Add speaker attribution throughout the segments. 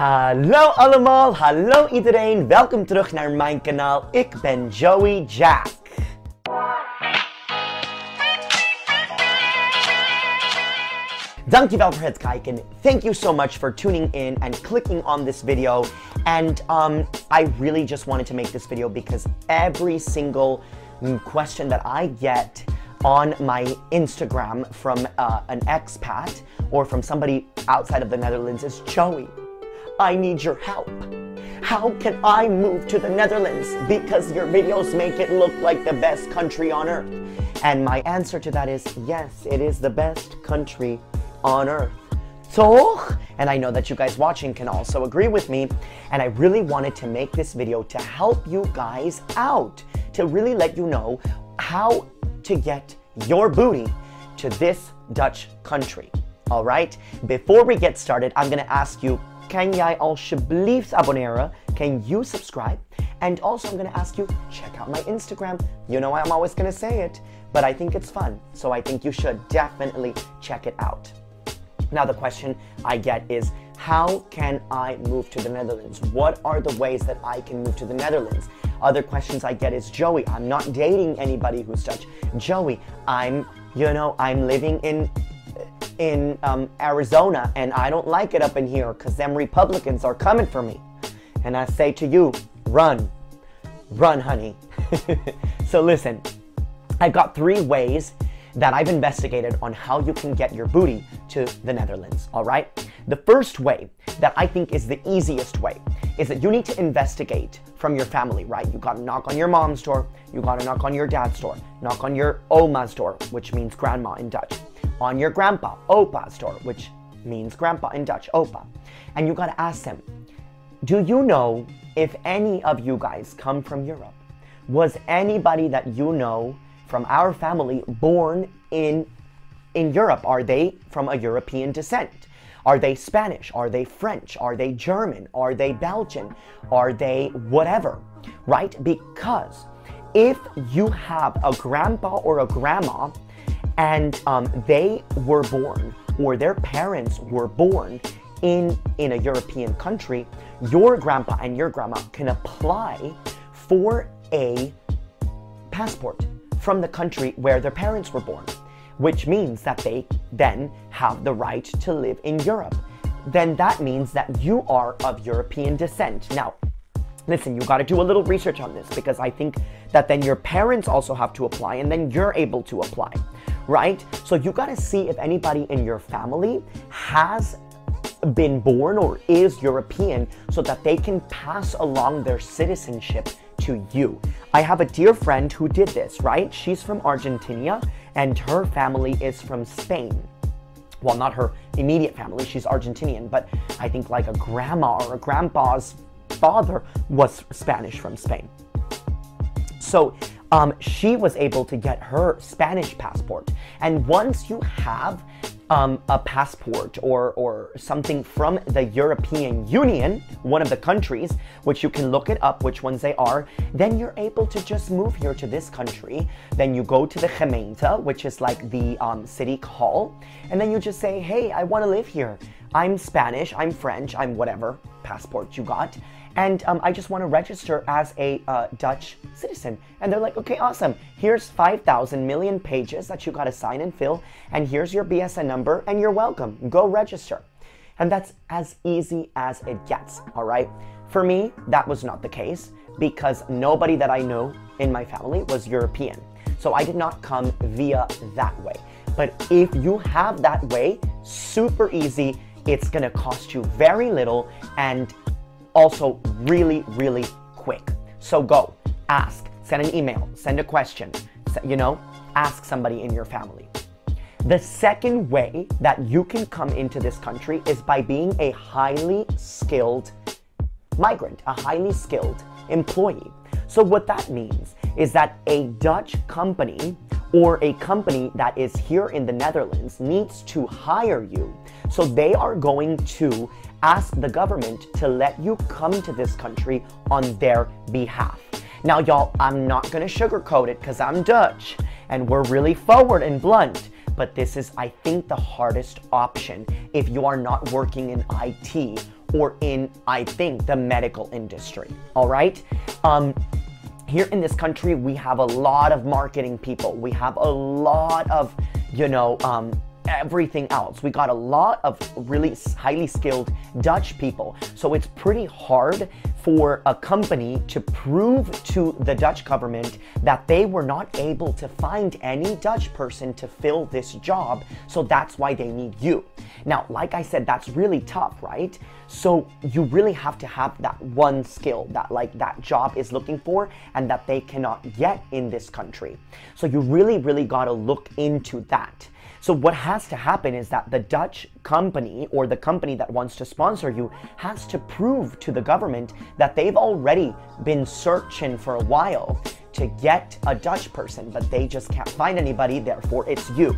Speaker 1: Hallo allemaal, hallo iedereen, welkom terug naar mijn kanaal. Ik ben Joey Jack. Dankjewel voor het kijken. Thank you so much for tuning in and clicking on this video. And I really just wanted to make this video because every single question that I get on my Instagram from an expat or from somebody outside of the Netherlands is, Joey, I need your help. How can I move to the Netherlands? Because your videos make it look like the best country on earth. And my answer to that is, yes, it is the best country on earth. Toch? And I know that you guys watching can also agree with me. And I really wanted to make this video to help you guys out, to really let you know how to get your booty to this Dutch country. All right? Before we get started, I'm going to ask you, kan jij alsjeblieft abonneren? Can you subscribe? And also I'm going to ask you, check out my Instagram. You know I'm always going to say it, but I think it's fun. So I think you should definitely check it out. Now the question I get is, how can I move to the Netherlands? What are the ways that I can move to the Netherlands? Other questions I get is, Joey, I'm not dating anybody who's Dutch. Joey, I'm living in Arizona and I don't like it up in here because them Republicans are coming for me. And I say to you, run, honey. So listen, I've got 3 ways that I've investigated on how you can get your booty to the Netherlands, all right? The first way that I think is the easiest way is that you need to investigate from your family, right? You gotta knock on your mom's door, you gotta knock on your dad's door, knock on your oma's door, which means grandma in Dutch, on your grandpa, opa's door, which means grandpa in Dutch, opa. And you gotta ask them, do you know if any of you guys come from Europe? Was anybody that you know from our family born in Europe? Are they from a European descent? Are they Spanish? Are they French? Are they German? Are they Belgian? Are they whatever, right? Because if you have a grandpa or a grandma and they were born, or their parents were born in a European country, your grandpa and your grandma can apply for a passport from the country where their parents were born, which means that they then have the right to live in Europe. Then that means that you are of European descent. Now, listen, you got to do a little research on this because I think that then your parents also have to apply and then you're able to apply, right? So you got to see if anybody in your family has been born or is European so that they can pass along their citizenship to you. I have a dear friend who did this, right? She's from Argentina and her family is from Spain. Well, not her immediate family, she's Argentinian, but I think like a grandma or a grandpa's father was Spanish from Spain. So she was able to get her Spanish passport. And once you have a passport or something from the European Union, one of the countries, which you can look it up which ones they are, then you're able to just move here to this country. Then you go to the gemeente, which is like the city hall, and then you just say, hey, I want to live here. I'm Spanish, I'm French, I'm whatever passport you got, and I just want to register as a Dutch citizen. And they're like, okay, awesome. Here's 5,000 million pages that you got to sign and fill, and here's your BSN number, and you're welcome. Go register. And that's as easy as it gets, all right? For me, that was not the case because nobody that I know in my family was European. So I did not come via that way. But if you have that way, super easy. It's going to cost you very little and also really, really quick. So go, ask, send an email, send a question, ask somebody in your family. The second way that you can come into this country is by being a highly skilled migrant, a highly skilled employee. So what that means is that a Dutch company or a company that is here in the Netherlands needs to hire you. So they are going to ask the government to let you come to this country on their behalf. Now, y'all, I'm not gonna sugarcoat it because I'm Dutch and we're really forward and blunt, but this is, I think, the hardest option if you are not working in IT or in, I think, the medical industry, all right? Here in this country, we have a lot of marketing people. We have a lot of, everything else. We got a lot of really highly skilled Dutch people. So it's pretty hard for a company to prove to the Dutch government that they were not able to find any Dutch person to fill this job. So that's why they need you. Now, like I said, that's really tough, right? So you really have to have that one skill that that job is looking for and that they cannot get in this country. So you really, really got to look into that. So what has to happen is that the Dutch company or the company that wants to sponsor you has to prove to the government that they've already been searching for a while to get a Dutch person, but they just can't find anybody, therefore it's you.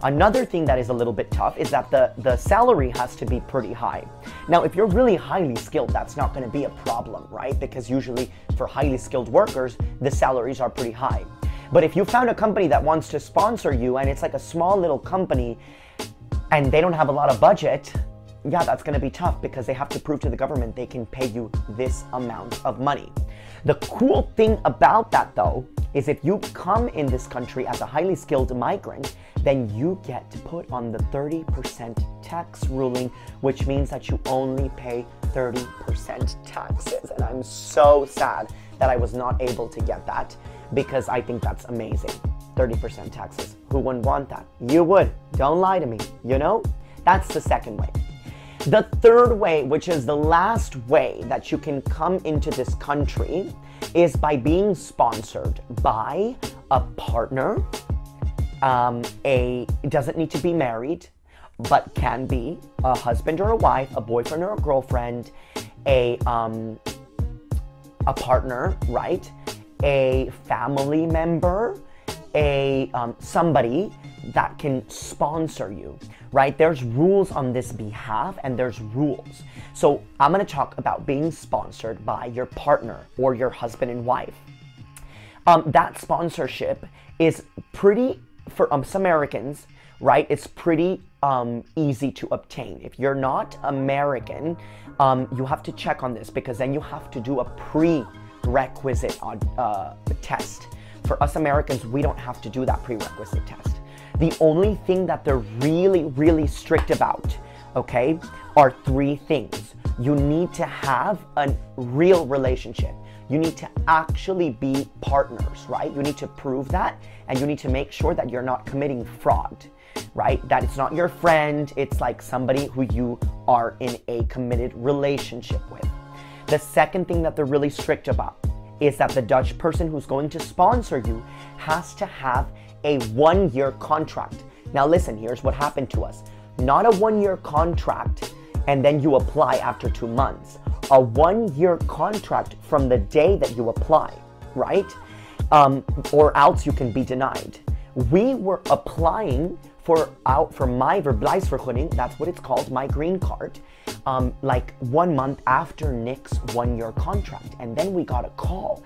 Speaker 1: Another thing that is a little bit tough is that the salary has to be pretty high. Now, if you're really highly skilled, that's not going to be a problem, right? Because usually for highly skilled workers, the salaries are pretty high. But if you found a company that wants to sponsor you and it's like a small little company and they don't have a lot of budget, yeah, that's going to be tough because they have to prove to the government they can pay you this amount of money. The cool thing about that, though, is if you come in this country as a highly skilled migrant, then you get to put on the 30% tax ruling, which means that you only pay 30% taxes. And I'm so sad that I was not able to get that, because I think that's amazing. 30% taxes. Who wouldn't want that? You would. Don't lie to me. You know? That's the second way. The third way, which is the last way that you can come into this country, is by being sponsored by a partner. It doesn't need to be married, but can be a husband or a wife, a boyfriend or a girlfriend, a partner, right? A family member, somebody that can sponsor you, right? There's rules on this behalf and there's rules. So I'm going to talk about being sponsored by your partner or your husband and wife. That sponsorship is pretty, for some Americans, right? It's pretty easy to obtain. If you're not American, you have to check on this, because then you have to do a prerequisite test. For us Americans, we don't have to do that prerequisite test. The only thing that they're really, really strict about, okay, are three things. You need to have a real relationship. You need to actually be partners, right? You need to prove that, and you need to make sure that you're not committing fraud, right? That it's not your friend, it's like somebody who you are in a committed relationship with. The second thing that they're really strict about is that the Dutch person who's going to sponsor you has to have a 1-year contract. Now listen, here's what happened to us. Not a 1-year contract and then you apply after 2 months. A 1-year contract from the day that you apply, right? Or else you can be denied. We were applying for my verblijfsvergunning, that's what it's called, my green card, like 1 month after Nick's 1-year contract. And then we got a call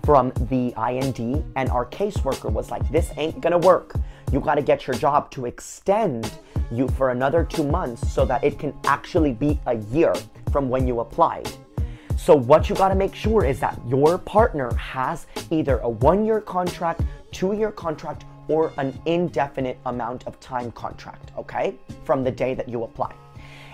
Speaker 1: from the IND and our caseworker was like, this ain't gonna work. You gotta get your job to extend you for another 2 months so that it can actually be a year from when you applied. So what you gotta make sure is that your partner has either a 1-year contract, 2-year contract, or an indefinite amount of time contract, okay? From the day that you apply.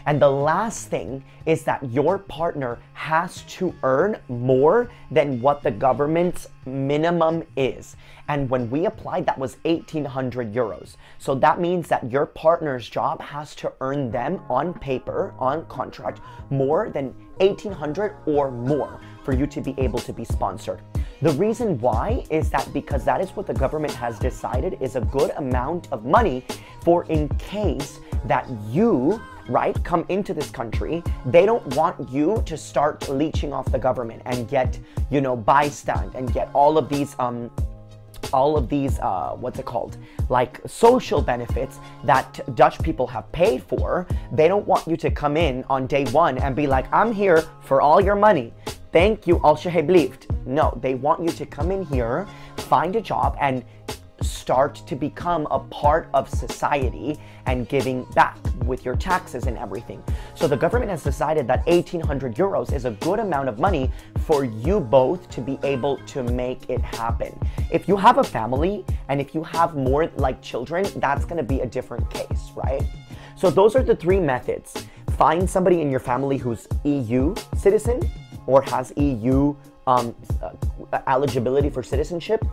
Speaker 1: And the last thing is that your partner has to earn more than what the government's minimum is. And when we applied, that was 1,800 euros. So that means that your partner's job has to earn them on paper, on contract, more than 1,800 or more for you to be able to be sponsored. The reason why is that because that is what the government has decided is a good amount of money for in case that you, right, come into this country. They don't want you to start leeching off the government and get, you know, bystand and get all of these what's it called, like social benefits that Dutch people have paid for. They don't want you to come in on day 1 and be like, I'm here for all your money. Thank you, alsjeblieft. No, they want you to come in here, find a job, and start to become a part of society and giving back with your taxes and everything. So the government has decided that 1,800 euros is a good amount of money for you both to be able to make it happen. If you have a family and if you have more like children, that's going to be a different case, right? So those are the three methods. Find somebody in your family who's EU citizen or has EU eligibility for citizenship,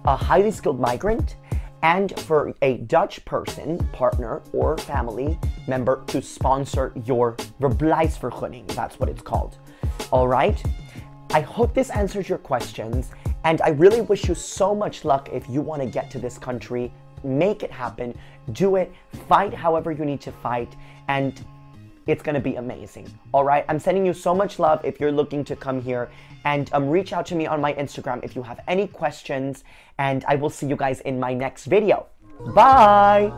Speaker 1: a highly skilled migrant, and for a Dutch person, partner, or family member to sponsor your verblijfsvergunning. That's what it's called. All right? I hope this answers your questions, and I really wish you so much luck if you want to get to this country. Make it happen. Do it. Fight however you need to fight, and it's going to be amazing. All right? I'm sending you so much love if you're looking to come here, and reach out to me on my Instagram if you have any questions, and I will see you guys in my next video. Bye!